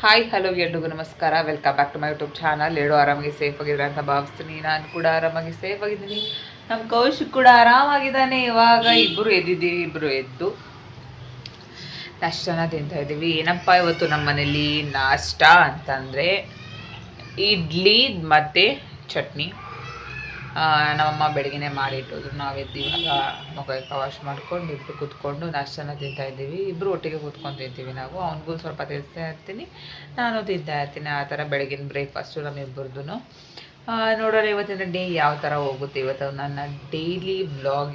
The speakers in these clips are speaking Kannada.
ಹಾಯ್ ಹಲೋ ಎಲ್ರಿಗೂ ನಮಸ್ಕಾರ. Welcome back to my YouTube channel. ಎಲ್ಲರೂ ಆರಾಮಾಗಿ ಸೇಫ್ ಆಗಿದ್ರೆ ಅಂತ ಭಾವಿಸ್ತೀನಿ. ನಾನು ಕೂಡ ಆರಾಮಾಗಿ ಸೇಫ್ ಆಗಿದ್ದೀನಿ. ನಮ್ಮ ಕೌಶಿಕ್ ಕೂಡ ಆರಾಮಾಗಿದ್ದಾನೆ. ಇವಾಗ ಇಬ್ಬರು ಎದ್ದು ನಾಷ್ಟನ ತಿಂತಾ ಇದ್ದೀವಿ. ಏನಪ್ಪ ಇವತ್ತು ನಮ್ಮ ಮನೇಲಿ ನಾಷ್ಟ ಅಂತಂದರೆ ಇಡ್ಲಿ ಮತ್ತು ಚಟ್ನಿ. ನಮ್ಮಮ್ಮ ಬೆಳಗ್ಗೆನೇ ಮಾಡಿಟ್ಟೋದ್ರು. ನಾವೆದ್ದು ಇವಾಗ ಮುಖ ವಾಶ್ ಮಾಡ್ಕೊಂಡು ಇಬ್ಬರು ಕೂತ್ಕೊಂಡು ನಾಷ್ಟನ ತಿಂತಾ ಇದ್ದೀವಿ. ಇಬ್ಬರು ಒಟ್ಟಿಗೆ ಕೂತ್ಕೊಂಡು ತಿಂತೀವಿ ನಾವು. ಅವನಿಗೂ ಸ್ವಲ್ಪ ತಿಂತಾ ಇರ್ತೀನಿ, ನಾನು ತಿಂತಾ ಇರ್ತೀನಿ. ಆ ಥರ ಬೆಳಗಿನ ಬ್ರೇಕ್ಫಾಸ್ಟು ನಮ್ಮಿಬ್ಬರದ್ದು. ನೋಡೋಣ ಇವತ್ತಿನ ಡೇ ಯಾವ ಥರ ಹೋಗುತ್ತೆ. ಇವತ್ತು ನನ್ನ ಡೈಲಿ ವ್ಲಾಗ್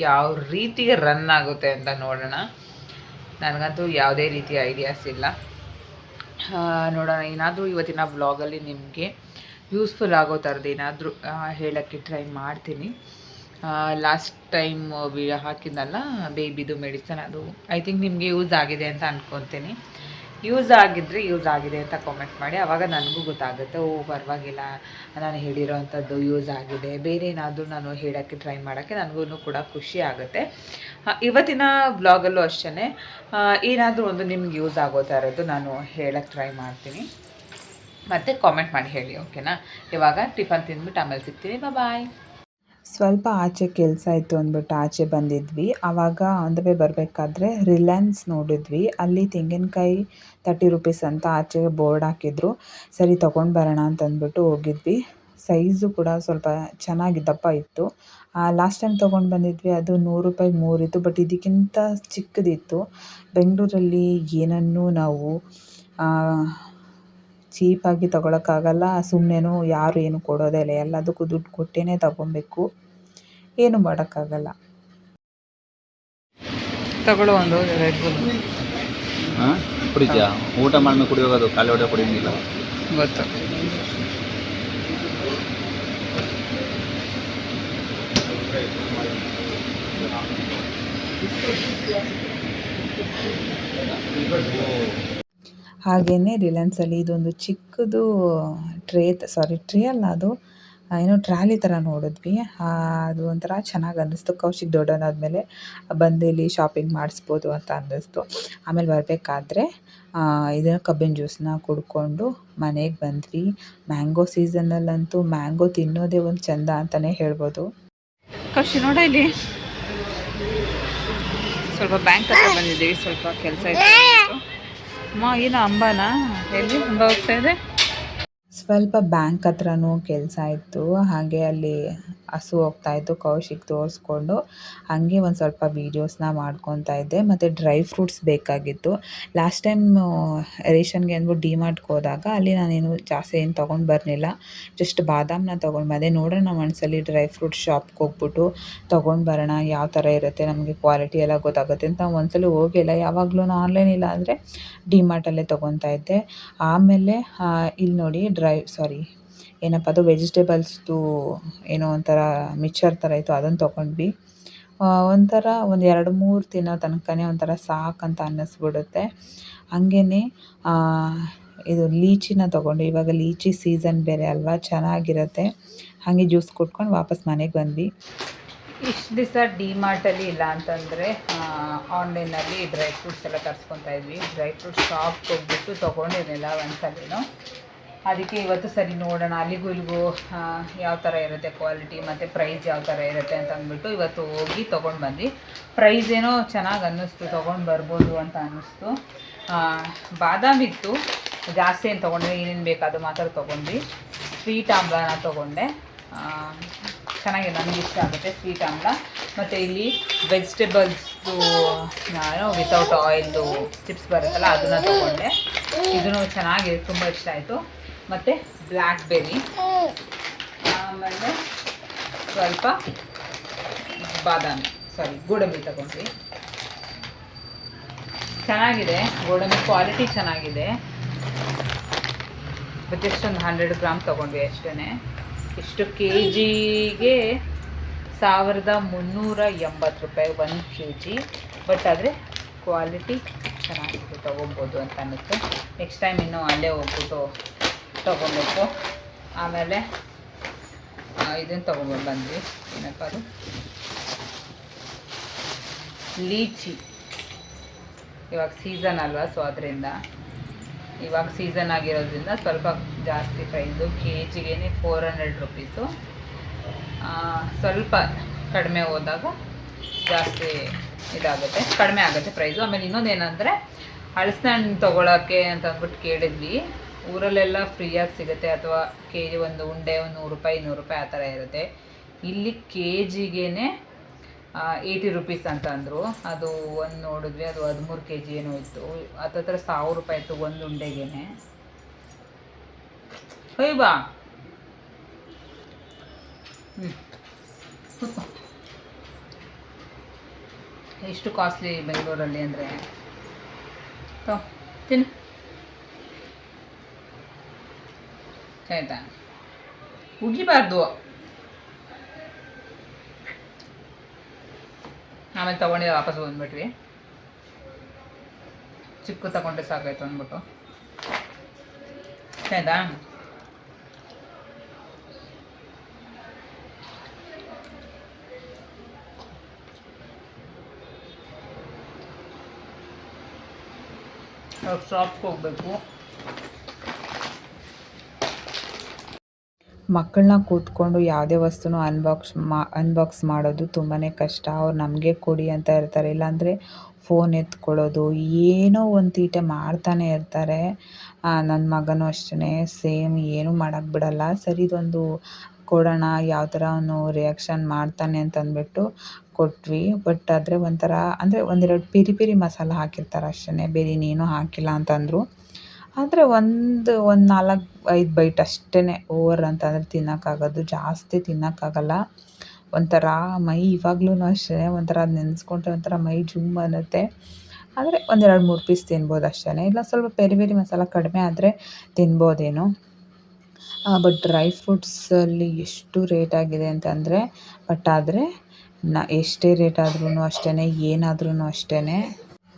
ಯಾವ ರೀತಿಗೆ ರನ್ ಆಗುತ್ತೆ ಅಂತ ನೋಡೋಣ. ನನಗಂತೂ ಯಾವುದೇ ರೀತಿಯ ಐಡಿಯಾಸ್ ಇಲ್ಲ. ನೋಡೋಣ, ಏನಾದರೂ ಇವತ್ತಿನ ವ್ಲಾಗಲ್ಲಿ ನಿಮಗೆ ಯೂಸ್ಫುಲ್ ಆಗೋ ಥರದ್ದು ಏನಾದರೂ ಹೇಳೋಕ್ಕೆ ಟ್ರೈ ಮಾಡ್ತೀನಿ. ಲಾಸ್ಟ್ ಟೈಮ್ ವಿಡಿಯೋ ಹಾಕಿದ್ನಲ್ಲ ಬೇಬಿದು ಮೆಡಿಸನ್, ಅದು ಐ ಥಿಂಕ್ ನಿಮಗೆ ಯೂಸ್ ಆಗಿದೆ ಅಂತ ಅಂದ್ಕೊತೀನಿ. ಯೂಸ್ ಆಗಿದೆ ಅಂತ ಕಾಮೆಂಟ್ ಮಾಡಿ. ಆವಾಗ ನನಗೂ ಗೊತ್ತಾಗುತ್ತೆ, ಓ ಪರವಾಗಿಲ್ಲ, ನಾನು ಹೇಳಿರೋವಂಥದ್ದು ಯೂಸ್ ಆಗಿದೆ. ಬೇರೆ ಏನಾದರೂ ನಾನು ಹೇಳೋಕ್ಕೆ ಟ್ರೈ ಮಾಡೋಕ್ಕೆ ನನಗೂ ಕೂಡ ಖುಷಿ ಆಗುತ್ತೆ. ಇವತ್ತಿನ ಬ್ಲಾಗಲ್ಲೂ ಅಷ್ಟೇ ಏನಾದರೂ ಒಂದು ನಿಮ್ಗೆ ಯೂಸ್ ಆಗೋ ಥರದ್ದು ನಾನು ಹೇಳೋಕ್ಕೆ ಟ್ರೈ ಮಾಡ್ತೀನಿ. ಮತ್ತು ಕಾಮೆಂಟ್ ಮಾಡಿ ಹೇಳಿ, ಓಕೆನಾ? ಇವಾಗ ಟಿಫನ್ ತಿಂದ್ಬಿಟ್ಟು ಆಮೇಲೆ ಸಿಗ್ತೀನಿ. ಬಾಯ್. ಸ್ವಲ್ಪ ಆಚೆ ಕೆಲಸ ಇತ್ತು ಅಂದ್ಬಿಟ್ಟು ಆಚೆ ಬಂದಿದ್ವಿ. ಆವಾಗ ಆನ್ ದ ವೇ ಬರಬೇಕಾದ್ರೆ ರಿಲಯನ್ಸ್ ನೋಡಿದ್ವಿ. ಅಲ್ಲಿ ತೆಂಗಿನಕಾಯಿ 30 ರೂಪೀಸ್ ಅಂತ ಆಚೆಗೆ ಬೋರ್ಡ್ ಹಾಕಿದ್ರು. ಸರಿ ತೊಗೊಂಡು ಬರೋಣ ಅಂತಂದ್ಬಿಟ್ಟು ಹೋಗಿದ್ವಿ. ಸೈಜು ಕೂಡ ಸ್ವಲ್ಪ ಚೆನ್ನಾಗಿದ್ದಪ್ಪ ಇತ್ತು. ಲಾಸ್ಟ್ ಟೈಮ್ ತೊಗೊಂಡು ಬಂದಿದ್ವಿ, ಅದು 100 ರೂಪಾಯಿಗೆ 3 ಇತ್ತು. ಬಟ್ ಇದಕ್ಕಿಂತ ಚಿಕ್ಕದಿತ್ತು. ಬೆಂಗಳೂರಲ್ಲಿ ಏನನ್ನೂ ನಾವು ಚೀಪಾಗಿ ತೊಗೊಳಕ್ಕಾಗಲ್ಲ. ಸುಮ್ಮನೆನೂ ಯಾರು ಏನು ಕೊಡೋದೇ ಇಲ್ಲ, ಎಲ್ಲದಕ್ಕೂ ದುಡ್ಡು ಕೊಟ್ಟೇ ತಗೊಬೇಕು. ಏನು ಮಾಡೋಕ್ಕಾಗಲ್ಲ. ತಗೊಳ್ಳೋ ಒಂದು ರೆಡ್ ಬುಲ್ ಕುಡಿತೀಯಾ? ಊಟ ಮಾಡ್ಮೇಲೆ ಕುಡಿಯೋದು, ಖಾಲಿ ಹೊಟ್ಟೆ ಕುಡಿಯೋಂಗಿಲ್ಲ. ಗೊತ್ತು. ಹಾಗೆಯೇ ರಿಲಯನ್ಸಲ್ಲಿ ಇದೊಂದು ಚಿಕ್ಕದು ಟ್ರೇ ಅಲ್ಲ, ಅದು ಏನೋ ಟ್ರಾಲಿ ಥರ ನೋಡಿದ್ವಿ. ಅದು ಒಂಥರ ಚೆನ್ನಾಗಿ ಅನ್ನಿಸ್ತು. ಕೌಶಿಕ್ ದೊಡ್ಡವನಾದ್ಮೇಲೆ ಬಂದು ಇಲ್ಲಿ ಶಾಪಿಂಗ್ ಮಾಡಿಸ್ಬೋದು ಅಂತ ಅನ್ನಿಸ್ತು. ಆಮೇಲೆ ಬರಬೇಕಾದ್ರೆ ಇದನ್ನು ಕಬ್ಬಿನ ಜ್ಯೂಸನ್ನ ಕುಡ್ಕೊಂಡು ಮನೆಗೆ ಬಂದ್ವಿ. ಮ್ಯಾಂಗೋ ಸೀಸನ್ನಲ್ಲಂತೂ ಮ್ಯಾಂಗೋ ತಿನ್ನೋದೇ ಒಂದು ಚೆಂದ ಅಂತಲೇ ಹೇಳ್ಬೋದು. ಕೌಶಿ ನೋಡ, ಇಲ್ಲಿ ಸ್ವಲ್ಪ ಬ್ಯಾಂಕ್ ಹತ್ರ ಬಂದಿದ್ದೀವಿ. ಸ್ವಲ್ಪ ಕೆಲಸ ಇತ್ತು. ಏನು ಅಂಬಾನಾ? ಎಲ್ಲಿ ಅಂಬ ಹೋಗ್ತಾ ಇದೆ? ಸ್ವಲ್ಪ ಬ್ಯಾಂಕ್ ಹತ್ರನೂ ಕೆಲಸ ಇತ್ತು. ಹಾಗೆ ಅಲ್ಲಿ ಹಸು ಹೋಗ್ತಾಯಿತ್ತು. ಕೌಶಿಕ್ ತೋರಿಸ್ಕೊಂಡು ಹಾಗೆ ಒಂದು ಸ್ವಲ್ಪ ವೀಡಿಯೋಸ್ನ ಮಾಡ್ಕೊತಾ ಇದ್ದೆ. ಮತ್ತು ಡ್ರೈ ಫ್ರೂಟ್ಸ್ ಬೇಕಾಗಿತ್ತು. ಲಾಸ್ಟ್ ಟೈಮ್ ರೇಷನ್ಗೆ ಅಂದ್ಬಿಟ್ಟು ಡಿಮಾರ್ಟ್ಗೆ ಹೋದಾಗ ಅಲ್ಲಿ ನಾನೇನು ಜಾಸ್ತಿ ಏನು ತೊಗೊಂಡು ಬರಲಿಲ್ಲ. ಜಸ್ಟ್ ಬಾದಾಮನ್ನ ತೊಗೊಂಡು ಬಂದೆ. ನೋಡೋಣ ಮನಸ್ಸಲ್ಲಿ ಡ್ರೈ ಫ್ರೂಟ್ ಶಾಪ್ಗೆ ಹೋಗ್ಬಿಟ್ಟು ತೊಗೊಂಡು ಬರೋಣ, ಯಾವ ಥರ ಇರುತ್ತೆ, ನಮಗೆ ಕ್ವಾಲಿಟಿ ಎಲ್ಲ ಗೊತ್ತಾಗುತ್ತೆ ಅಂತ ಒಂದ್ಸಲ ಹೋಗಿಲ್ಲ. ಯಾವಾಗಲೂ ಆನ್ಲೈನ್ ಇಲ್ಲ ಅಂದರೆ ಡಿಮಾರ್ಟಲ್ಲೇ ತೊಗೊತಾ ಇದ್ದೆ. ಆಮೇಲೆ ಇಲ್ಲಿ ನೋಡಿ ಏನಪ್ಪ ಅದು ವೆಜಿಟೇಬಲ್ಸ್ದು ಏನೋ ಒಂಥರ ಮಿಕ್ಚರ್ ಥರ ಇತ್ತು, ಅದನ್ನು ತೊಗೊಂಡ್ವಿ. ಒಂಥರ ಒಂದು 2-3 ತಿನ್ನೋ ತನಕನೇ ಒಂಥರ ಸಾಕಂತ ಅನ್ನಿಸ್ಬಿಡುತ್ತೆ. ಹಾಗೆಯೇ ಇದು ಲೀಚಿನ ತೊಗೊಂಡು, ಇವಾಗ ಲೀಚಿ ಸೀಸನ್ ಬೇರೆ ಅಲ್ವಾ, ಚೆನ್ನಾಗಿರುತ್ತೆ. ಹಾಗೆ ಜ್ಯೂಸ್ ಕುಡ್ಕೊಂಡು ವಾಪಸ್ ಮನೆಗೆ ಬಂದ್ವಿ. ಇಷ್ಟು ದಿವಸ ಡಿಮಾರ್ಟಲ್ಲಿ ಇಲ್ಲ ಅಂತಂದರೆ ಆನ್ಲೈನಲ್ಲಿ ಡ್ರೈ ಫ್ರೂಟ್ಸ್ ಎಲ್ಲ ತರಿಸ್ಕೊತಾ ಇದ್ವಿ. ಡ್ರೈ ಫ್ರೂಟ್ಸ್ ಶಾಪ್ಗೆ ಹೋಗ್ಬಿಟ್ಟು ತೊಗೊಂಡಿರಲಿಲ್ಲ ಒಂದ್ಸಲಿನೂ. ಅದಕ್ಕೆ ಇವತ್ತು ಸರಿ ನೋಡೋಣ, ಅಲ್ಲಿಗೂ ಇಲ್ಲಿಗೂ ಯಾವ ಥರ ಇರುತ್ತೆ ಕ್ವಾಲಿಟಿ ಮತ್ತು ಪ್ರೈಸ್ ಯಾವ ಥರ ಇರುತ್ತೆ ಅಂತ ಅಂದ್ಬಿಟ್ಟು ಇವತ್ತು ಹೋಗಿ ತೊಗೊಂಡು ಬಂದ್ವಿ. ಪ್ರೈಸ್ ಏನೋ ಚೆನ್ನಾಗಿ ಅನ್ನಿಸ್ತು, ತೊಗೊಂಡು ಬರ್ಬೋದು ಅಂತ ಅನ್ನಿಸ್ತು. ಬಾದಾಮಿ ಇತ್ತು, ಜಾಸ್ತಿ ಏನು ತೊಗೊಂಡ್ರೆ ಏನೇನು ಬೇಕಾದ ಮಾತ್ರ ತೊಗೊಂಡ್ವಿ. ಸ್ವೀಟ್ ಆಮ್ಲನ ತೊಗೊಂಡೆ, ಚೆನ್ನಾಗಿದೆ, ನನಗೆ ಇಷ್ಟ ಆಗುತ್ತೆ ಸ್ವೀಟ್ ಆಮ್ಲ. ಮತ್ತು ಇಲ್ಲಿ ವೆಜಿಟೇಬಲ್ಸ್ದು ವಿತೌಟ್ ಆಯಿಲ್ದು ಚಿಪ್ಸ್ ಬರುತ್ತಲ್ಲ, ಅದನ್ನು ತೊಗೊಂಡೆ. ಇದೂ ಚೆನ್ನಾಗಿದೆ, ತುಂಬ ಇಷ್ಟ ಆಯಿತು. ಮತ್ತು ಬ್ಲ್ಯಾಕ್ಬೆರಿ, ಆಮೇಲೆ ಸ್ವಲ್ಪ ಗೋಡಂಬಿ ತಗೊಂಡ್ವಿ. ಚೆನ್ನಾಗಿದೆ ಗೋಡಂಬಿ, ಕ್ವಾಲಿಟಿ ಚೆನ್ನಾಗಿದೆ. ಬಟ್ ಎಷ್ಟೊಂದು 100 ಗ್ರಾಮ್ ತೊಗೊಂಡ್ವಿ ಅಷ್ಟೇ. ಇಷ್ಟು KGಗೆ 1380 ರೂಪಾಯಿ 1 kg. ಬಟ್ ಆದರೆ ಕ್ವಾಲಿಟಿ ಚೆನ್ನಾಗಿದೆ, ತೊಗೊಬೋದು ಅಂತ ಅನ್ನಿಸ್ತು. ನೆಕ್ಸ್ಟ್ ಟೈಮ್ ಇನ್ನೂ ಅಲ್ಲೇ ಹೋಗ್ಬಿಟ್ಟು ತೊಗೊಬೇಕು. ಆಮೇಲೆ ಇದನ್ನು ತೊಗೊಂಡು ಬಂದ್ವಿ, ಏನಪ್ಪ ಅದು, ಲೀಚಿ. ಇವಾಗ ಸೀಸನ್ ಅಲ್ವಾ, ಸೊ ಅದರಿಂದ ಇವಾಗ ಸೀಸನ್ ಆಗಿರೋದ್ರಿಂದ ಸ್ವಲ್ಪ ಜಾಸ್ತಿ ಪ್ರೈಸು, ಕೆ ಜಿಗೆ 400 ರುಪೀಸು. ಸ್ವಲ್ಪ ಕಡಿಮೆ ಹೋದಾಗ ಜಾಸ್ತಿ ಇದಾಗುತ್ತೆ, ಕಡಿಮೆ ಆಗುತ್ತೆ ಪ್ರೈಸು. ಆಮೇಲೆ ಇನ್ನೊಂದೇನೆಂದರೆ ಹಲಸಿನ ಹಣ್ಣು ತೊಗೊಳಕ್ಕೆ ಅಂತ ಅಂದ್ಬಿಟ್ಟು ಕೇಳಿದ್ವಿ. ಊರಲ್ಲೆಲ್ಲ ಫ್ರೀಯಾಗಿ ಸಿಗುತ್ತೆ, ಅಥವಾ ಕೆ ಜಿ ಒಂದು ಉಂಡೆ ಒಂದು 100 ರೂಪಾಯಿ 200 ರೂಪಾಯಿ ಆ ಥರ ಇರುತ್ತೆ. ಇಲ್ಲಿ ಕೆ ಜಿಗೆ 80 ರುಪೀಸ್ ಅಂತ ಅಂದರು. ಅದು ಒಂದು ನೋಡಿದ್ವಿ, ಅದು 13 ಕೆ ಜಿ ಏನೋ ಇತ್ತು. ಹತ್ತತ್ರ 1000 ರೂಪಾಯಿ ಇತ್ತು ಒಂದು ಉಂಡೆಗೇನೆ. ಹೊಯ್ ಬಾ, ಎಷ್ಟು ಕಾಸ್ಟ್ಲಿ ಬೆಂಗಳೂರಲ್ಲಿ ಅಂದರೆ ತಿನ್ನು ಆಯ್ತಾ, ಉಗಿಬಾರ್ದು. ಆಮೇಲೆ ತೊಗೊಂಡಿದ್ದೆ, ವಾಪಸ್ ಬಂದ್ಬಿಟ್ವಿ. ಚಿಕ್ಕ ತಗೊಂಡ್ರೆ ಸಾಕಾಯ್ತು ಅಂದ್ಬಿಟ್ಟು. ಆಯ್ತಾ, ಶಾಪ್ಗೆ ಹೋಗಬೇಕು. ಮಕ್ಕಳನ್ನ ಕೂತ್ಕೊಂಡು ಯಾವುದೇ ವಸ್ತುನೂ ಅನ್ಬಾಕ್ಸ್ ಮಾಡೋದು ತುಂಬಾ ಕಷ್ಟ. ಅವ್ರು ನಮಗೆ ಕೊಡಿ ಅಂತ ಇರ್ತಾರೆ, ಇಲ್ಲಾಂದರೆ ಫೋನ್ ಎತ್ಕೊಳ್ಳೋದು, ಏನೋ ಒಂದು ತೀಟೆ ಮಾಡ್ತಾನೆ ಇರ್ತಾರೆ. ನನ್ನ ಮಗನೂ ಅಷ್ಟೇ ಸೇಮ್, ಏನೂ ಮಾಡೋಕ್ಕೆ ಬಿಡಲ್ಲ. ಸರಿ ಇದೊಂದು ಕೊಡೋಣ, ಯಾವ ಥರ ಅವನು ರಿಯಾಕ್ಷನ್ ಮಾಡ್ತಾನೆ ಅಂತಂದ್ಬಿಟ್ಟು ಕೊಟ್ವಿ. ಬಟ್ ಆದರೆ ಒಂಥರ ಅಂದರೆ ಒಂದೆರಡು ಪಿರಿ ಮಸಾಲ ಹಾಕಿರ್ತಾರೆ ಅಷ್ಟೇ, ಬೇರೆ ಇನ್ನೇನು ಹಾಕಿಲ್ಲ ಅಂತಂದರು. ಆದರೆ ಒಂದು 4-5 ಬೈಟ್ ಅಷ್ಟೇ, ಓವರ್ ಅಂತಂದರೆ ತಿನ್ನೋಕ್ಕಾಗೋದು, ಜಾಸ್ತಿ ತಿನ್ನೋಕ್ಕಾಗಲ್ಲ. ಒಂಥರ ಮೈ ಇವಾಗ್ಲೂ ಅಷ್ಟೇ ಒಂಥರ ಅದು ನೆನೆಸ್ಕೊಂಡ್ರೆ ಒಂಥರ ಮೈ ಜುಮ್ ಅನ್ನುತ್ತೆ. ಆದರೆ 1-2-3 ಪೀಸ್ ತಿನ್ಬೋದು ಅಷ್ಟೇ, ಇಲ್ಲ ಸ್ವಲ್ಪ ಪೆರಿ ಮಸಾಲ ಕಡಿಮೆ ಆದರೆ ತಿನ್ಬೋದೇನೋ. ಬಟ್ ಡ್ರೈ ಫ್ರೂಟ್ಸಲ್ಲಿ ಎಷ್ಟು ರೇಟ್ ಆಗಿದೆ ಅಂತಂದರೆ, ಬಟ್ ಆದರೆ ಎಷ್ಟೇ ರೇಟ್ ಆದ್ರೂ ಅಷ್ಟೇ, ಏನಾದ್ರೂ ಅಷ್ಟೇ,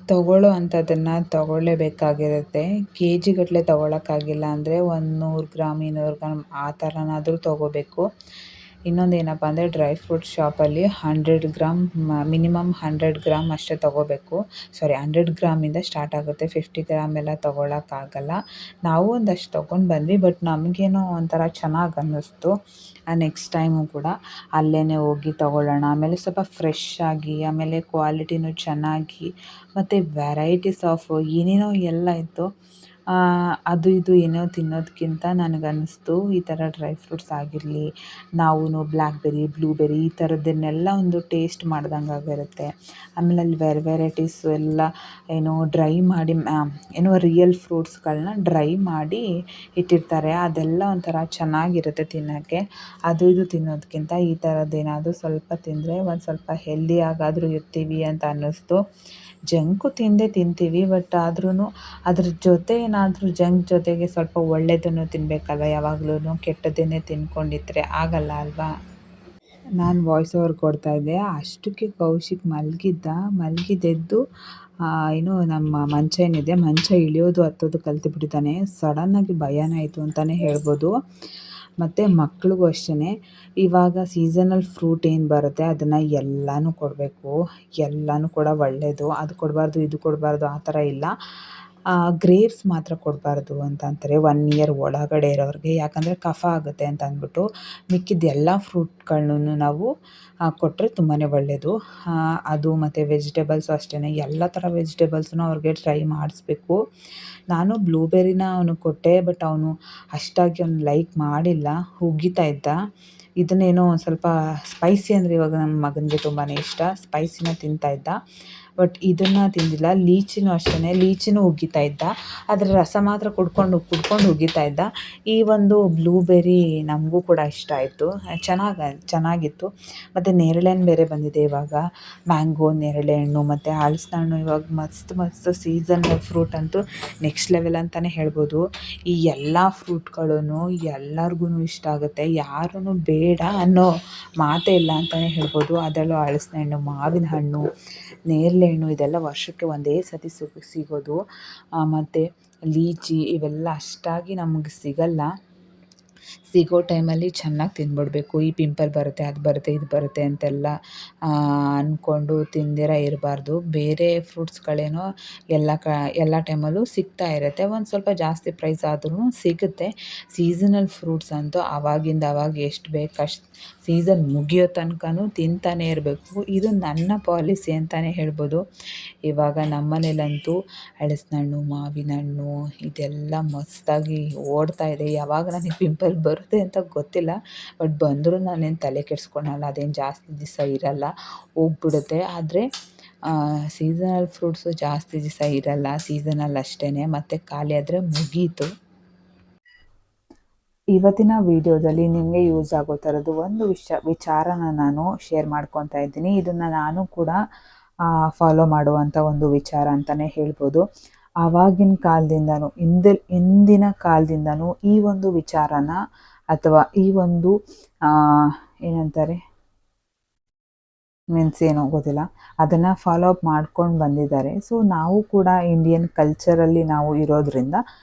ತೊಗೊಳ್ಳೋ ಅಂಥದ್ದನ್ನು ತೊಗೊಳ್ಳೇಬೇಕಾಗಿರುತ್ತೆ. ಕೆ ಜಿಗಟ್ಟಲೆ ತೊಗೊಳಕ್ಕಾಗಿಲ್ಲ ಅಂದರೆ 100 ಗ್ರಾಮ್ 200 ಗ್ರಾಮ್ ಆ ಥರನಾದರೂ ತೊಗೋಬೇಕು. ಇನ್ನೊಂದೇನಪ್ಪ ಅಂದರೆ ಡ್ರೈ ಫ್ರೂಟ್ ಶಾಪಲ್ಲಿ 100 ಗ್ರಾಮ್ ಮಿನಿಮಮ್ 100 ಗ್ರಾಮ್ ಅಷ್ಟೇ ತೊಗೋಬೇಕು. 100 ಗ್ರಾಮಿಂದ ಸ್ಟಾರ್ಟ್ ಆಗುತ್ತೆ, 50 ಗ್ರಾಮ್ ಎಲ್ಲ ತೊಗೊಳಕ್ಕಾಗಲ್ಲ. ನಾವು ಒಂದಷ್ಟು ತೊಗೊಂಡು ಬಂದ್ವಿ, ಬಟ್ ನಮಗೇನೋ ಒಂಥರ ಚೆನ್ನಾಗಿ ಅನ್ನಿಸ್ತು. ನೆಕ್ಸ್ಟ್ ಟೈಮು ಕೂಡ ಅಲ್ಲೇ ಹೋಗಿ ತೊಗೊಳ್ಳೋಣ. ಆಮೇಲೆ ಸ್ವಲ್ಪ ಫ್ರೆಶ್ ಆಗಿ, ಆಮೇಲೆ ಕ್ವಾಲಿಟಿನೂ ಚೆನ್ನಾಗಿ, ಮತ್ತು ವೆರೈಟೀಸ್ ಆಫ್ ಏನೇನೋ ಎಲ್ಲ ಇತ್ತು. ಅದು ಇದು ಏನೋ ತಿನ್ನೋದಕ್ಕಿಂತ ನನಗನ್ನಿಸ್ತು ಈ ಥರ ಡ್ರೈ ಫ್ರೂಟ್ಸ್ ಆಗಿರಲಿ, ನಾವು ಬ್ಲ್ಯಾಕ್ಬೆರಿ, ಬ್ಲೂಬೆರಿ ಈ ಥರದ್ದನ್ನೆಲ್ಲ ಒಂದು ಟೇಸ್ಟ್ ಮಾಡ್ದಂಗೆ ಆಗಿರುತ್ತೆ. ಆಮೇಲೆ ಅಲ್ಲಿ ವೆರೈಟೀಸು ಎಲ್ಲ ಏನೋ ಡ್ರೈ ಮಾಡಿ ಏನೋ ರಿಯಲ್ ಫ್ರೂಟ್ಸ್ಗಳನ್ನ ಡ್ರೈ ಮಾಡಿ ಇಟ್ಟಿರ್ತಾರೆ. ಅದೆಲ್ಲ ಒಂಥರ ಚೆನ್ನಾಗಿರುತ್ತೆ ತಿನ್ನೋಕ್ಕೆ. ಅದು ಇದು ತಿನ್ನೋದಕ್ಕಿಂತ ಈ ಥರದ್ದೇನಾದರೂ ಸ್ವಲ್ಪ ತಿಂದರೆ ಒಂದು ಸ್ವಲ್ಪ ಹೆಲ್ದಿಯಾಗಾದರೂ ಇರ್ತೀವಿ ಅಂತ ಅನ್ನಿಸ್ತು. ಜಂಕು ತಿಂತೀವಿ, ಬಟ್ ಆದ್ರೂ ಅದ್ರ ಜೊತೆ ಏನಾದರೂ ಜಂಕ್ ಜೊತೆಗೆ ಸ್ವಲ್ಪ ಒಳ್ಳೆಯದನ್ನು ತಿನ್ನಬೇಕಲ್ವ. ಯಾವಾಗಲೂ ಕೆಟ್ಟದ್ದನ್ನೇ ತಿಂದ್ಕೊಂಡಿದ್ರೆ ಆಗಲ್ಲ ಅಲ್ವಾ. ನಾನು ವಾಯ್ಸ್ ಓವರ್ ಕೊಡ್ತಾಯಿದ್ದೆ, ಅಷ್ಟಕ್ಕೆ ಕೌಶಿಕ್ ಮಲಗಿದ್ದೆದ್ದು ಏನೋ ನಮ್ಮ ಮಂಚ ಏನಿದೆ, ಮಂಚ ಇಳಿಯೋದು ಹತ್ತೋದು ಕಲ್ತುಬಿಟ್ಟಿದ್ದಾನೆ. ಸಡನ್ನಾಗಿ ಭಯನೇ ಆಯಿತು ಅಂತಲೇ ಹೇಳ್ಬೋದು. ಮತ್ತು ಮಕ್ಳಿಗೂ ಅಷ್ಟೇ, ಇವಾಗ ಸೀಸನಲ್ ಫ್ರೂಟ್ ಏನು ಬರುತ್ತೆ ಅದನ್ನು ಎಲ್ಲನೂ ಕೊಡಬೇಕು. ಎಲ್ಲನೂ ಕೂಡ ಒಳ್ಳೆಯದು, ಅದು ಕೊಡಬಾರ್ದು ಇದು ಕೊಡಬಾರ್ದು ಆ ಥರ ಇಲ್ಲ. ಗ್ರೇಪ್ಸ್ ಮಾತ್ರ ಕೊಡಬಾರ್ದು ಅಂತ ಅಂತಾರೆ 1 ಇಯರ್ ಒಳಗಡೆ ಇರೋರಿಗೆ, ಯಾಕಂದರೆ ಕಫ ಆಗುತ್ತೆ ಅಂತ ಅಂದ್ಬಿಟ್ಟು. ಮಿಕ್ಕಿದ ಎಲ್ಲ ಫ್ರೂಟ್ಗಳನ್ನೂ ನಾವು ಕೊಟ್ಟರೆ ತುಂಬಾ ಒಳ್ಳೆಯದು. ಅದು ಮತ್ತು ವೆಜಿಟೇಬಲ್ಸು ಅಷ್ಟೇ, ಎಲ್ಲ ಥರ ವೆಜಿಟೇಬಲ್ಸನ್ನು ಅವ್ರಿಗೆ ಟ್ರೈ ಮಾಡಿಸ್ಬೇಕು. ನಾನು ಬ್ಲೂಬೆರಿನ ಅವನಿಗೆ ಕೊಟ್ಟೆ, ಬಟ್ ಅವನು ಅಷ್ಟಾಗಿ ಅವ್ನು ಲೈಕ್ ಮಾಡಿಲ್ಲ, ಉಗಿತಾ ಇದ್ದ. ಇದನ್ನೇನೋ ಒಂದು ಸ್ವಲ್ಪ ಸ್ಪೈಸಿ ಅಂದರೆ ಇವಾಗ ನನ್ನ ಮಗನಿಗೆ ತುಂಬಾ ಇಷ್ಟ, ಸ್ಪೈಸಿನ ತಿಂತಾಯಿದ್ದ. ಬಟ್ ಇದನ್ನು ತಿಂದಿಲ್ಲ. ಲೀಚಿನೂ ಅಷ್ಟೇ, ಲೀಚಿನೂ ಉಗಿತಾ ಇದ್ದ, ಅದರ ರಸ ಮಾತ್ರ ಕುಡ್ಕೊಂಡು ಉಗಿತಾ ಇದ್ದ. ಈ ಒಂದು ಬ್ಲೂಬೆರಿ ನಮಗೂ ಕೂಡ ಇಷ್ಟ ಆಯಿತು, ಚೆನ್ನಾಗಿತ್ತು. ಮತ್ತು ನೇರಳೆ ಹಣ್ಣು ಬೇರೆ ಬಂದಿದೆ ಇವಾಗ, ಮ್ಯಾಂಗೋ, ನೇರಳೆ ಹಣ್ಣು ಮತ್ತು ಹಲಸಿನ ಹಣ್ಣು ಇವಾಗ ಮಸ್ತ್ ಸೀಸನಲ್ ಫ್ರೂಟ್ ಅಂತೂ ನೆಕ್ಸ್ಟ್ ಲೆವೆಲ್ ಅಂತಲೇ ಹೇಳ್ಬೋದು. ಈ ಎಲ್ಲ ಫ್ರೂಟ್ಗಳೂ ಎಲ್ಲರಿಗೂ ಇಷ್ಟ ಆಗುತ್ತೆ, ಯಾರೂ ಬೇಡ ಅನ್ನೋ ಮಾತೇ ಇಲ್ಲ ಅಂತಲೇ ಹೇಳ್ಬೋದು. ಅದರಲ್ಲೂ ಹಲಸಿನ ಹಣ್ಣು, ಮಾವಿನ ಹಣ್ಣು, ನೇರಳೆ ಹಣ್ಣು ಇದೆಲ್ಲ ವರ್ಷಕ್ಕೆ ಒಂದೇ ಸತಿ ಸಿಗೋದು. ಮತ್ತು ಲೀಚಿ ಇವೆಲ್ಲ ಅಷ್ಟಾಗಿ ನಮಗೆ ಸಿಗಲ್ಲ. ಸಿಗೋ ಟೈಮಲ್ಲಿ ಚೆನ್ನಾಗಿ ತಿಂದ್ಬಿಡ್ಬೇಕು. ಈ ಪಿಂಪಲ್ ಬರುತ್ತೆ, ಅದು ಬರುತ್ತೆ, ಇದು ಬರುತ್ತೆ ಅಂತೆಲ್ಲ ಅಂದ್ಕೊಂಡು ತಿಂದಿರ ಇರಬಾರ್ದು. ಬೇರೆ ಫ್ರೂಟ್ಸ್ಗಳೇನೋ ಎಲ್ಲ ಟೈಮಲ್ಲೂ ಸಿಗ್ತಾ ಇರುತ್ತೆ. ಒಂದು ಸ್ವಲ್ಪ ಜಾಸ್ತಿ ಪ್ರೈಸ್ ಆದ್ರೂ ಸಿಗುತ್ತೆ. ಸೀಸನಲ್ ಫ್ರೂಟ್ಸ್ ಅಂತೂ ಆವಾಗಿಂದ ಆವಾಗ ಎಷ್ಟು ಬೇಕು ಅಷ್ಟು ಸೀಸನ್ ಮುಗಿಯೋ ತನಕನೂ ತಿಂತಾನೇ ಇರಬೇಕು. ಇದು ನನ್ನ ಪಾಲಿಸಿ ಅಂತಲೇ ಹೇಳ್ಬೋದು. ಇವಾಗ ನಮ್ಮ ಮನೇಲಂತೂ ಹಲಸಿನಣ್ಣು, ಮಾವಿನ ಹಣ್ಣು ಇದೆಲ್ಲ ಮಸ್ತಾಗಿ ಓಡ್ತಾ ಇದೆ. ಯಾವಾಗ ನನಗೆ ಪಿಂಪಲ್ ಬರುತ್ತೆ ಅಂತ ಗೊತ್ತಿಲ್ಲ. ಬಟ್ ಬಂದರೂ ನಾನೇನು ತಲೆ ಕೆಡಿಸ್ಕೊಳಲ್ಲ. ಅದೇನು ಜಾಸ್ತಿ ದಿವಸ ಇರಲ್ಲ, ಹೋಗ್ಬಿಡುತ್ತೆ. ಆದರೆ ಸೀಸನಲ್ ಫ್ರೂಟ್ಸು ಜಾಸ್ತಿ ದಿವಸ ಇರಲ್ಲ, ಸೀಸನಲ್ಲಿ ಅಷ್ಟೇ, ಮತ್ತು ಖಾಲಿ ಆದರೆ ಮುಗೀತು. ಇವತ್ತಿನ ವಿಡಿಯೋದಲ್ಲಿ ನಿಮಗೆ ಯೂಸ್ ಆಗೋ ಥರದ್ದು ಒಂದು ವಿಚಾರನ ನಾನು ಶೇರ್ ಮಾಡ್ಕೊತಾ ಇದ್ದೀನಿ. ಇದನ್ನು ನಾನು ಕೂಡ ಫಾಲೋ ಮಾಡುವಂಥ ಒಂದು ವಿಚಾರ ಅಂತಲೇ ಹೇಳ್ಬೋದು. ಆವಾಗಿನ ಕಾಲದಿಂದನೂ ಇಂದಿನ ಕಾಲದಿಂದನೂ ಈ ಒಂದು ವಿಚಾರನ ಅಥವಾ ಈ ಒಂದು ಏನಂತಾರೆ ಮೀನ್ಸ್ ಏನೋ ಗೊತ್ತಿಲ್ಲ, ಅದನ್ನು ಫಾಲೋ ಅಪ್ ಮಾಡ್ಕೊಂಡು ಬಂದಿದ್ದಾರೆ. ಸೊ ನಾವು ಕೂಡ ಇಂಡಿಯನ್ ಕಲ್ಚರಲ್ಲಿ ನಾವು ಇರೋದ್ರಿಂದ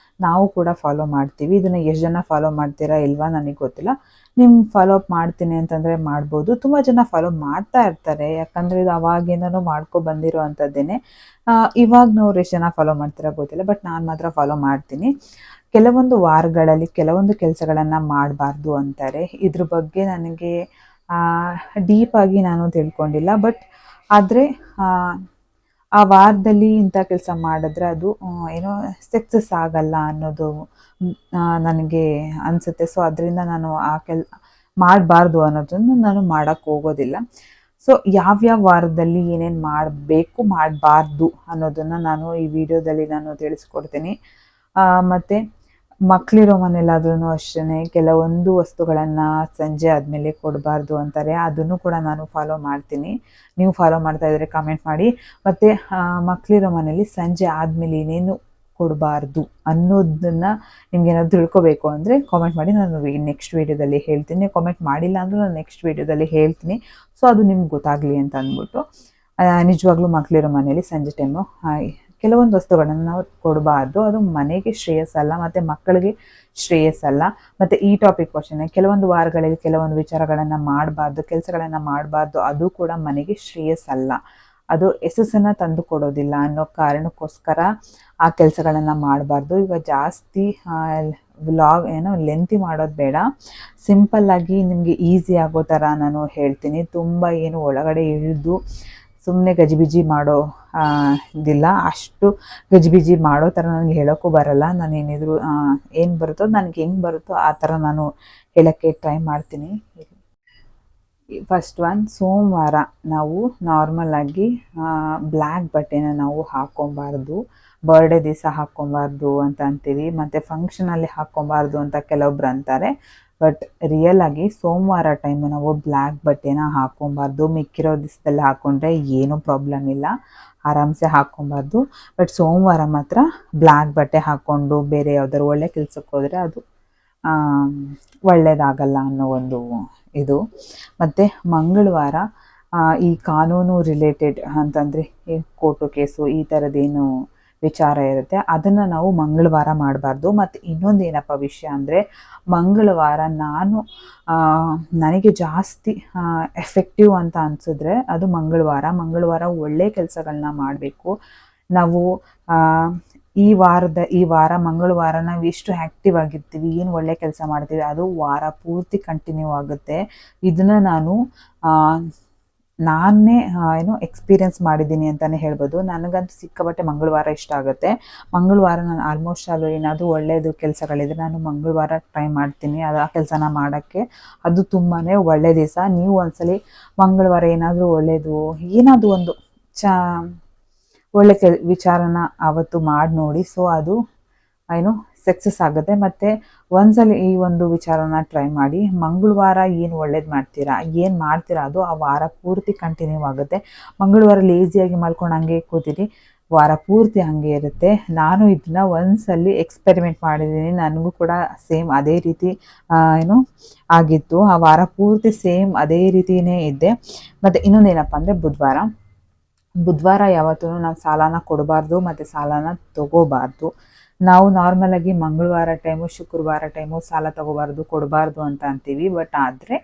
ನಾವು ಕೂಡ ಫಾಲೋ ಮಾಡ್ತೀವಿ. ಇದನ್ನು ಎಷ್ಟು ಜನ ಫಾಲೋ ಮಾಡ್ತೀರಾ ಇಲ್ವಾ ನನಗೆ ಗೊತ್ತಿಲ್ಲ. ಫಾಲೋ ಅಪ್ ಮಾಡ್ತೀನಿ ಅಂತಂದರೆ ಮಾಡ್ಬೋದು. ತುಂಬ ಜನ ಫಾಲೋ ಮಾಡ್ತಾ ಇರ್ತಾರೆ, ಯಾಕಂದರೆ ಇದು ಅವಾಗಿಂದನೂ ಬಂದಿರೋ ಅಂಥದ್ದೇನೆ. ಇವಾಗ್ನವ್ರು ಎಷ್ಟು ಜನ ಫಾಲೋ ಮಾಡ್ತೀರಾ ಗೊತ್ತಿಲ್ಲ, ಬಟ್ ನಾನು ಮಾತ್ರ ಫಾಲೋ ಮಾಡ್ತೀನಿ. ಕೆಲವೊಂದು ವಾರಗಳಲ್ಲಿ ಕೆಲವೊಂದು ಕೆಲಸಗಳನ್ನು ಮಾಡಬಾರ್ದು ಅಂತಾರೆ. ಇದ್ರ ಬಗ್ಗೆ ನನಗೆ ಡೀಪಾಗಿ ನಾನು ತಿಳ್ಕೊಂಡಿಲ್ಲ. ಬಟ್ ಆದರೆ ಆ ವಾರದಲ್ಲಿ ಇಂಥ ಕೆಲಸ ಮಾಡಿದ್ರೆ ಅದು ಏನೋ ಸಕ್ಸಸ್ ಆಗಲ್ಲ ಅನ್ನೋದು ನನಗೆ ಅನಿಸುತ್ತೆ. ಸೊ ಅದರಿಂದ ನಾನು ಮಾಡಬಾರ್ದು ಅನ್ನೋದನ್ನು ನಾನು ಮಾಡೋಕ್ಕೆ ಹೋಗೋದಿಲ್ಲ. ಸೊ ಯಾವ್ಯಾವ ವಾರದಲ್ಲಿ ಏನೇನು ಮಾಡಬೇಕು ಮಾಡಬಾರ್ದು ಅನ್ನೋದನ್ನು ನಾನು ಈ ವಿಡಿಯೋದಲ್ಲಿ ನಾನು ತಿಳಿಸ್ಕೊಡ್ತೀನಿ. ಮತ್ತು ಮಕ್ಕಳಿರೋ ಮನೇಲಾದ್ರೂ ಅಷ್ಟೇ ಕೆಲವೊಂದು ವಸ್ತುಗಳನ್ನು ಸಂಜೆ ಆದಮೇಲೆ ಕೊಡಬಾರ್ದು ಅಂತಾರೆ. ಅದನ್ನು ಕೂಡ ನಾನು ಫಾಲೋ ಮಾಡ್ತೀನಿ. ನೀವು ಫಾಲೋ ಮಾಡ್ತಾ ಇದ್ದರೆ ಕಮೆಂಟ್ ಮಾಡಿ. ಮತ್ತು ಮಕ್ಕಳಿರೋ ಮನೇಲಿ ಸಂಜೆ ಆದಮೇಲೆ ಏನೇನು ಕೊಡಬಾರ್ದು ಅನ್ನೋದನ್ನು ನಿಮ್ಗೇನಾದ್ರು ತಿಳ್ಕೊಬೇಕು ಅಂದರೆ ಕಾಮೆಂಟ್ ಮಾಡಿ. ನಾನು ನೆಕ್ಸ್ಟ್ ವೀಡಿಯೋದಲ್ಲಿ ಹೇಳ್ತೀನಿ. ಕಾಮೆಂಟ್ ಮಾಡಿಲ್ಲ ಅಂದರೂ ನಾನು ನೆಕ್ಸ್ಟ್ ವೀಡಿಯೋದಲ್ಲಿ ಹೇಳ್ತೀನಿ. ಸೊ ಅದು ನಿಮ್ಗೆ ಗೊತ್ತಾಗಲಿ ಅಂತ ಅಂದ್ಬಿಟ್ಟು ನಿಜವಾಗ್ಲೂ ಮಕ್ಕಳಿರೋ ಮನೇಲಿ ಸಂಜೆ ಟೈಮು ಕೆಲವೊಂದು ವಸ್ತುಗಳನ್ನು ನಾವು ಕೊಡಬಾರ್ದು. ಅದು ಮನೆಗೆ ಶ್ರೇಯಸ್ಸಲ್ಲ ಮತ್ತು ಮಕ್ಕಳಿಗೆ ಶ್ರೇಯಸ್ಸಲ್ಲ. ಮತ್ತು ಈ ಟಾಪಿಕ್ ಕ್ವಶನ್ ಕೆಲವೊಂದು ವಾರಗಳಲ್ಲಿ ಕೆಲವೊಂದು ವಿಚಾರಗಳನ್ನು ಮಾಡಬಾರ್ದು, ಕೆಲಸಗಳನ್ನು ಮಾಡಬಾರ್ದು, ಅದು ಕೂಡ ಮನೆಗೆ ಶ್ರೇಯಸ್ಸಲ್ಲ. ಅದು ಯಶಸ್ಸನ್ನು ತಂದು ಕೊಡೋದಿಲ್ಲ ಅನ್ನೋ ಕಾರಣಕ್ಕೋಸ್ಕರ ಆ ಕೆಲಸಗಳನ್ನು ಮಾಡಬಾರ್ದು. ಈಗ ಜಾಸ್ತಿ ವ್ಲಾಗ್ ಲೆಂತಿ ಮಾಡೋದು ಬೇಡ, ಸಿಂಪಲ್ಲಾಗಿ ನಿಮಗೆ ಈಸಿ ಆಗೋ ಥರ ನಾನು ಹೇಳ್ತೀನಿ. ತುಂಬ ಏನು ಒಳಗಡೆ ಇಳಿದು ಸುಮ್ಮನೆ ಗಜಿಬಿಜಿ ಮಾಡೋ ಇದಿಲ್ಲ. ಅಷ್ಟು ಗಜಿಬಿಜಿ ಮಾಡೋ ಥರ ನನಗೆ ಹೇಳೋಕ್ಕೂ ಬರಲ್ಲ. ನಾನು ಏನಿದ್ರು ಏನು ಬರುತ್ತೋ ನನಗೆ ಹೆಂಗೆ ಬರುತ್ತೋ ಆ ಥರ ನಾನು ಹೇಳೋಕ್ಕೆ ಟ್ರೈ ಮಾಡ್ತೀನಿ. ಫಸ್ಟ್ ಒನ್, ಸೋಮವಾರ ನಾವು ನಾರ್ಮಲಾಗಿ ಬ್ಲ್ಯಾಕ್ ಬಟ್ಟೆನ ನಾವು ಹಾಕ್ಕೊಬಾರ್ದು. ಬರ್ಡೇ ದಿವಸ ಹಾಕ್ಕೊಬಾರ್ದು ಅಂತ ಅಂತೀವಿ, ಮತ್ತು ಫಂಕ್ಷನಲ್ಲಿ ಹಾಕ್ಕೊಬಾರ್ದು ಅಂತ ಕೆಲವೊಬ್ರು ಅಂತಾರೆ. ಬಟ್ ರಿಯಲಾಗಿ ಸೋಮವಾರ ಟೈಮು ನಾವು ಬ್ಲ್ಯಾಕ್ ಬಟ್ಟೆನ ಹಾಕ್ಕೊಬಾರ್ದು. ಮಿಕ್ಕಿರೋ ದಿವಸದಲ್ಲಿ ಹಾಕ್ಕೊಂಡ್ರೆ ಏನೂ ಪ್ರಾಬ್ಲಮ್ ಇಲ್ಲ, ಆರಾಮ್ಸೆ ಹಾಕ್ಕೊಬಾರ್ದು. ಬಟ್ ಸೋಮವಾರ ಮಾತ್ರ ಬ್ಲ್ಯಾಕ್ ಬಟ್ಟೆ ಹಾಕ್ಕೊಂಡು ಬೇರೆ ಯಾವ್ದಾದ್ರು ಒಳ್ಳೆ ಕೆಲ್ಸಕ್ಕೆ ಹೋದರೆ ಅದು ಒಳ್ಳೆಯದಾಗಲ್ಲ ಅನ್ನೋ ಒಂದು ಇದು. ಮತ್ತು ಮಂಗಳವಾರ ಈ ಕಾನೂನು ರಿಲೇಟೆಡ್ ಅಂತಂದರೆ ಕೋರ್ಟು ಕೇಸು ಈ ಥರದ್ದೇನು ವಿಚಾರ ಇರುತ್ತೆ ಅದನ್ನು ನಾವು ಮಂಗಳವಾರ ಮಾಡಬಾರ್ದು. ಮತ್ತು ಇನ್ನೊಂದು ಏನಪ್ಪ ವಿಷಯ ಅಂದರೆ ಮಂಗಳವಾರ ನನಗೆ ಜಾಸ್ತಿ ಎಫೆಕ್ಟಿವ್ ಅಂತ ಅನಿಸಿದ್ರೆ ಅದು ಮಂಗಳವಾರ ಒಳ್ಳೆಯ ಕೆಲಸಗಳನ್ನ ಮಾಡಬೇಕು. ನಾವು ಈ ವಾರ ಮಂಗಳವಾರ ನಾವು ಎಷ್ಟು ಆ್ಯಕ್ಟಿವ್ ಆಗಿರ್ತೀವಿ, ಏನು ಒಳ್ಳೆ ಕೆಲಸ ಮಾಡ್ತೀವಿ ಅದು ವಾರ ಪೂರ್ತಿ ಕಂಟಿನ್ಯೂ ಆಗುತ್ತೆ. ಇದನ್ನು ನಾನೇ ಎಕ್ಸ್ಪೀರಿಯೆನ್ಸ್ ಮಾಡಿದ್ದೀನಿ ಅಂತಲೇ ಹೇಳ್ಬೋದು. ನನಗಂತೂ ಸಿಕ್ಕಾಪಟ್ಟೆ ಮಂಗಳವಾರ ಇಷ್ಟ ಆಗುತ್ತೆ. ಮಂಗಳವಾರ ನಾನು ಆಲ್ಮೋಸ್ಟ್ ಅದು ಏನಾದರೂ ಒಳ್ಳೆಯದು ಕೆಲಸಗಳಿದ್ರೆ ನಾನು ಮಂಗಳವಾರ ಟ್ರೈ ಮಾಡ್ತೀನಿ ಆ ಕೆಲಸನ ಮಾಡೋಕ್ಕೆ. ಅದು ತುಂಬಾ ಒಳ್ಳೆಯ ದಿವಸ. ನೀವು ಒಂದ್ಸಲಿ ಮಂಗಳವಾರ ಏನಾದರೂ ಒಳ್ಳೆಯದು ಏನಾದರೂ ಒಂದು ಒಳ್ಳೆ ವಿಚಾರನ ಆವತ್ತು ಮಾಡಿ ನೋಡಿ. ಸೊ ಅದು ಸಕ್ಸಸ್ ಆಗುತ್ತೆ. ಮತ್ತು ಒಂದ್ಸಲಿ ಈ ಒಂದು ವಿಚಾರನ ಟ್ರೈ ಮಾಡಿ. ಮಂಗಳವಾರ ಏನು ಒಳ್ಳೇದು ಮಾಡ್ತೀರಾ ಅದು ಆ ವಾರ ಪೂರ್ತಿ ಕಂಟಿನ್ಯೂ ಆಗುತ್ತೆ. ಮಂಗಳವಾರ ಲೇಸಿಯಾಗಿ ಮಲ್ಕೊಂಡು ಹಂಗೆ ಕೂತಿರಿ, ವಾರ ಪೂರ್ತಿ ಹಾಗೆ ಇರುತ್ತೆ. ನಾನು ಇದನ್ನ ಒಂದ್ಸಲಿ ಎಕ್ಸ್ಪೆರಿಮೆಂಟ್ ಮಾಡಿದ್ದೀನಿ. ನನಗೂ ಕೂಡ ಸೇಮ್ ಅದೇ ರೀತಿ ಆಗಿತ್ತು. ಆ ವಾರ ಪೂರ್ತಿ ಸೇಮ್ ಅದೇ ರೀತಿಯೇ ಇದ್ದೆ. ಮತ್ತು ಇನ್ನೊಂದೇನಪ್ಪ ಅಂದರೆ ಬುಧವಾರ ಯಾವತ್ತೂ ನಾವು ಸಾಲನ ಕೊಡಬಾರ್ದು ಮತ್ತು ಸಾಲನ ತಗೋಬಾರ್ದು. ನಾವು ನಾರ್ಮಲಾಗಿ ಮಂಗಳವಾರ ಟೈಮು ಶುಕ್ರವಾರ ಟೈಮು ಸಾಲ ತಗೋಬಾರ್ದು ಕೊಡಬಾರ್ದು ಅಂತ ಅಂತೀವಿ. ಬಟ್ ಆದರೆ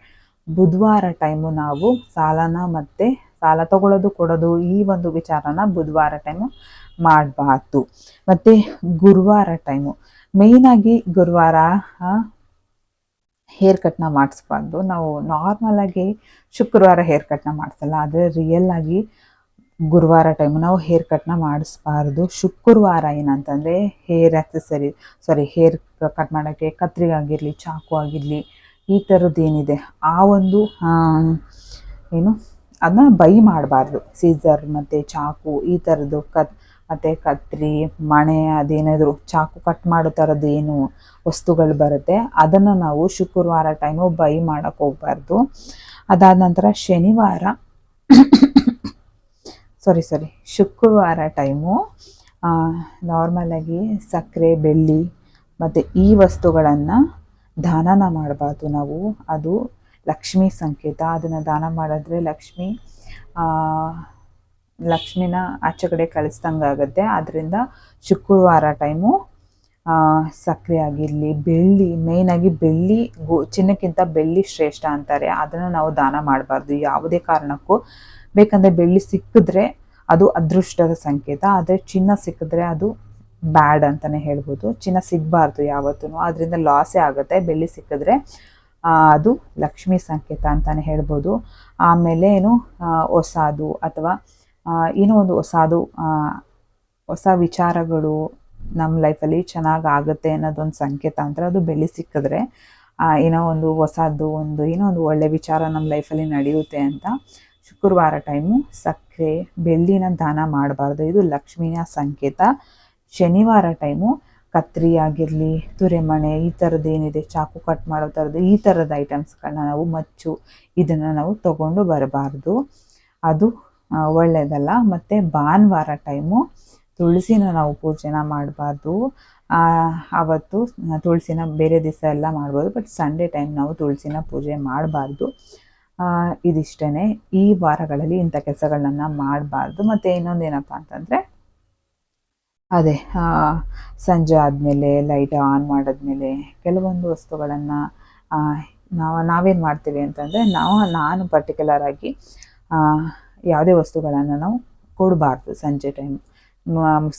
ಬುಧವಾರ ಟೈಮು ನಾವು ಸಾಲನ ಮತ್ತು ಸಾಲ ತಗೊಳ್ಳೋದು ಕೊಡೋದು ಈ ಒಂದು ವಿಚಾರನ ಬುಧವಾರ ಟೈಮು ಮಾಡಬಾರ್ದು. ಮತ್ತು ಗುರುವಾರ ಟೈಮು ಮೇಯ್ನಾಗಿ ಗುರುವಾರ ಹೇರ್ ಕಟ್ನ ಮಾಡಿಸ್ಬಾರ್ದು. ನಾವು ನಾರ್ಮಲಾಗಿ ಶುಕ್ರವಾರ ಹೇರ್ ಕಟ್ನ ಮಾಡಿಸಲ್ಲ, ಆದರೆ ರಿಯಲ್ಲಾಗಿ ಗುರುವಾರ ಟೈಮು ನಾವು ಹೇರ್ ಕಟ್ನ ಮಾಡಿಸ್ಬಾರ್ದು. ಶುಕ್ರವಾರ ಏನಂತಂದರೆ ಹೇರ್ ಆಕ್ಸೆಸರಿ ಹೇರ್ ಕಟ್ ಮಾಡೋಕ್ಕೆ ಕತ್ರಿಗಾಗಿರಲಿ ಚಾಕು ಆಗಿರಲಿ ಈ ಥರದ್ದು ಏನಿದೆ ಆ ಒಂದು ಏನು ಅದನ್ನ ಬೈ ಮಾಡಬಾರ್ದು. ಸೀಸರ್ ಮತ್ತು ಚಾಕು ಈ ಥರದ್ದು ಮತ್ತು ಕತ್ರಿ ಮಣೆ ಅದೇನಾದರೂ ಚಾಕು ಕಟ್ ಮಾಡೋ ಥರದ್ದು ಏನು ವಸ್ತುಗಳು ಬರುತ್ತೆ ಅದನ್ನು ನಾವು ಶುಕ್ರವಾರ ಟೈಮು ಬೈ ಮಾಡೋಕ್ಕೆ ಹೋಗ್ಬಾರ್ದು. ಅದಾದ ನಂತರ ಶನಿವಾರ ಶುಕ್ರವಾರ ಟೈಮು ನಾರ್ಮಲಾಗಿ ಸಕ್ಕರೆ ಬೆಳ್ಳಿ ಮತ್ತು ಈ ವಸ್ತುಗಳನ್ನು ದಾನನ ಮಾಡಬಾರ್ದು ನಾವು. ಅದು ಲಕ್ಷ್ಮೀ ಸಂಕೇತ. ಅದನ್ನು ದಾನ ಮಾಡಿದ್ರೆ ಲಕ್ಷ್ಮಿನ ಆಚೆ ಕಡೆ ಕಳಿಸ್ದಂಗೆ ಆಗುತ್ತೆ. ಆದ್ದರಿಂದ ಶುಕ್ರವಾರ ಟೈಮು ಸಕ್ಕರೆ ಆಗಿರಲಿ ಬೆಳ್ಳಿ, ಮೇಯ್ನಾಗಿ ಬೆಳ್ಳಿ ಚಿನ್ನಕ್ಕಿಂತ ಬೆಳ್ಳಿ ಶ್ರೇಷ್ಠ ಅಂತಾರೆ. ಅದನ್ನು ನಾವು ದಾನ ಮಾಡಬಾರ್ದು ಯಾವುದೇ ಕಾರಣಕ್ಕೂ. ಬೇಕಂದರೆ ಬೆಳ್ಳಿ ಸಿಕ್ಕಿದ್ರೆ ಅದು ಅದೃಷ್ಟದ ಸಂಕೇತ, ಆದರೆ ಚಿನ್ನ ಸಿಕ್ಕಿದ್ರೆ ಅದು ಬ್ಯಾಡ್ ಅಂತಲೇ ಹೇಳ್ಬೋದು. ಚಿನ್ನ ಸಿಗಬಾರ್ದು ಯಾವತ್ತೂ, ಅದರಿಂದ ಲಾಸೇ ಆಗುತ್ತೆ. ಬೆಳ್ಳಿ ಸಿಕ್ಕಿದ್ರೆ ಅದು ಲಕ್ಷ್ಮೀ ಸಂಕೇತ ಅಂತಲೇ ಹೇಳ್ಬೋದು. ಆಮೇಲೆ ಹೊಸದು ಅಥವಾ ಏನೋ ಒಂದು ಹೊಸ ವಿಚಾರಗಳು ನಮ್ಮ ಲೈಫಲ್ಲಿ ಚೆನ್ನಾಗಿ ಆಗುತ್ತೆ ಅನ್ನೋದೊಂದು ಸಂಕೇತ ಅಂದರೆ ಅದು ಬೆಳ್ಳಿ ಸಿಕ್ಕಿದ್ರೆ ಏನೋ ಒಂದು ಹೊಸದು ಏನೋ ಒಂದು ಒಳ್ಳೆ ವಿಚಾರ ನಮ್ಮ ಲೈಫಲ್ಲಿ ನಡೆಯುತ್ತೆ ಅಂತ. ಶುಕ್ರವಾರ ಟೈಮು ಸಕ್ಕರೆ ಬೆಳ್ಳಿನ ದಾನ ಮಾಡಬಾರ್ದು, ಇದು ಲಕ್ಷ್ಮಿಯ ಸಂಕೇತ. ಶನಿವಾರ ಟೈಮು ಕತ್ರಿ ಆಗಿರಲಿ ತುರೆಮಣೆ ಈ ಥರದ್ದು ಏನಿದೆ ಚಾಕು ಕಟ್ ಮಾಡೋ ಥರದ್ದು ಈ ಥರದ ಐಟಮ್ಸ್ಗಳನ್ನ ನಾವು ಮಚ್ಚು ಇದನ್ನು ನಾವು ತೊಗೊಂಡು ಬರಬಾರ್ದು, ಅದು ಒಳ್ಳೆಯದಲ್ಲ. ಮತ್ತು ಭಾನುವಾರ ಟೈಮು ತುಳಸಿನ ನಾವು ಪೂಜೆನ ಮಾಡಬಾರ್ದು. ಆವತ್ತು ತುಳಸಿನ ಬೇರೆ ದಿವಸ ಎಲ್ಲ ಮಾಡ್ಬೋದು, ಬಟ್ ಸಂಡೇ ಟೈಮ್ ನಾವು ತುಳಸಿನ ಪೂಜೆ ಮಾಡಬಾರ್ದು. ಇದಿಷ್ಟೇ ಈ ವಾರಗಳಲ್ಲಿ ಇಂಥ ಕೆಲಸಗಳನ್ನ ಮಾಡಬಾರ್ದು. ಮತ್ತು ಇನ್ನೊಂದೇನಪ್ಪ ಅಂತಂದರೆ ಅದೇ ಸಂಜೆ ಆದಮೇಲೆ ಲೈಟ್ ಆನ್ ಮಾಡಿದ್ಮೇಲೆ ಕೆಲವೊಂದು ವಸ್ತುಗಳನ್ನು ನಾವೇನು ಮಾಡ್ತೀವಿ ಅಂತಂದರೆ ನಾನು ಪರ್ಟಿಕ್ಯುಲರಾಗಿ ಯಾವುದೇ ವಸ್ತುಗಳನ್ನು ನಾವು ಕೊಡಬಾರ್ದು ಸಂಜೆ ಟೈಮ್.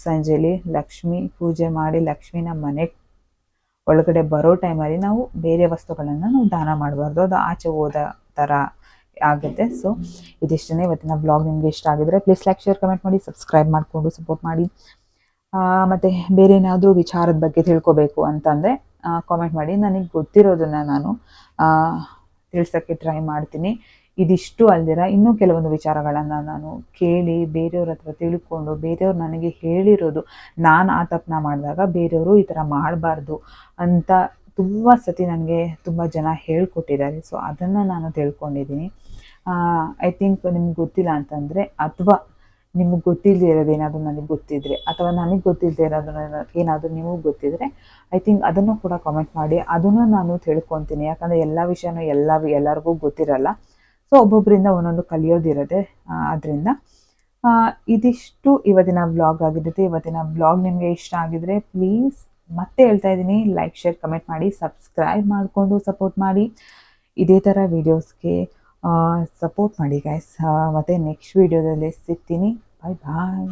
ಸಂಜೆಯಲ್ಲಿ ಲಕ್ಷ್ಮಿ ಪೂಜೆ ಮಾಡಿ ಲಕ್ಷ್ಮಿನ ಮನೆ ಒಳಗಡೆ ಬರೋ ಟೈಮಲ್ಲಿ ನಾವು ಬೇರೆ ವಸ್ತುಗಳನ್ನು ನಾವು ದಾನ ಮಾಡಬಾರ್ದು, ಅದು ಆಚೆ ಹೋದ ಥರ ಆಗುತ್ತೆ. ಸೊ ಇದಿಷ್ಟೇ ಇವತ್ತಿನ ಬ್ಲಾಗ್. ನಿಮಗೆ ಇಷ್ಟ ಆಗಿದ್ರೆ ಪ್ಲೀಸ್ ಲೈಕ್ ಶೇರ್ ಕಮೆಂಟ್ ಮಾಡಿ ಸಬ್ಸ್ಕ್ರೈಬ್ ಮಾಡಿಕೊಂಡು ಸಪೋರ್ಟ್ ಮಾಡಿ. ಮತ್ತು ಬೇರೆ ಏನಾದರೂ ವಿಚಾರದ ಬಗ್ಗೆ ತಿಳ್ಕೊಬೇಕು ಅಂತಂದರೆ ಕಾಮೆಂಟ್ ಮಾಡಿ, ನನಗೆ ಗೊತ್ತಿರೋದನ್ನು ನಾನು ತಿಳಿಸೋಕ್ಕೆ ಟ್ರೈ ಮಾಡ್ತೀನಿ. ಇದಿಷ್ಟು ಅಲ್ದಿರ ಇನ್ನೂ ಕೆಲವೊಂದು ವಿಚಾರಗಳನ್ನು ನಾನು ಕೇಳಿ ಬೇರೆಯವ್ರ ಹತ್ರ ತಿಳ್ಕೊಂಡು ಬೇರೆಯವ್ರು ನನಗೆ ಹೇಳಿರೋದು ನಾನು ಆ ತಪ್ಪನ್ನ ಮಾಡಿದಾಗ ಬೇರೆಯವರು ಈ ಥರ ಮಾಡಬಾರ್ದು ಅಂತ ತುಂಬ ಸತಿ ನನಗೆ ತುಂಬ ಜನ ಹೇಳ್ಕೊಟ್ಟಿದ್ದಾರೆ. ಸೊ ಅದನ್ನು ನಾನು ತಿಳ್ಕೊಂಡಿದ್ದೀನಿ. ಐ ಥಿಂಕ್ ನಿಮ್ಗೆ ಗೊತ್ತಿಲ್ಲ ಅಂತಂದರೆ ಅಥವಾ ನಿಮಗೆ ಗೊತ್ತಿಲ್ಲದೆ ಇರೋದು ಏನಾದರೂ ನನಗೆ ಗೊತ್ತಿದ್ದರೆ ಅಥವಾ ನನಗೆ ಗೊತ್ತಿಲ್ಲದೆ ಇರೋದು ಏನಾದರೂ ನಿಮಗೆ ಗೊತ್ತಿದ್ದರೆ ಐ ಥಿಂಕ್ ಅದನ್ನು ಕೂಡ ಕಾಮೆಂಟ್ ಮಾಡಿ, ಅದನ್ನು ನಾನು ತಿಳ್ಕೊತೀನಿ. ಯಾಕಂದರೆ ಎಲ್ಲ ವಿಷಯನೂ ಎಲ್ಲರಿಗೂ ಗೊತ್ತಿರಲ್ಲ. ಸೊ ಒಬ್ಬೊಬ್ಬರಿಂದ ಒಂದೊಂದು ಕಲಿಯೋದಿರುತ್ತೆ. ಆದ್ದರಿಂದ ಇದಿಷ್ಟು ಇವತ್ತಿನ ವ್ಲಾಗ್ ಆಗಿರುತ್ತೆ. ಇವತ್ತಿನ ವ್ಲಾಗ್ ನಿಮಗೆ ಇಷ್ಟ ಆಗಿದರೆ ಪ್ಲೀಸ್ ಮತ್ತೆ ಹೇಳ್ತಾ ಇದ್ದೀನಿ, ಲೈಕ್ ಶೇರ್ ಕಮೆಂಟ್ ಮಾಡಿ ಸಬ್ಸ್ಕ್ರೈಬ್ ಮಾಡಿಕೊಂಡು ಸಪೋರ್ಟ್ ಮಾಡಿ. ಇದೇ ಥರ ವೀಡಿಯೋಸ್ಗೆ ಸಪೋರ್ಟ್ ಮಾಡಿ ಗೈಸ್. ಮತ್ತು ನೆಕ್ಸ್ಟ್ ವೀಡಿಯೋದಲ್ಲಿ ಸಿಗ್ತೀನಿ. ಬಾಯ್ ಬಾಯ್.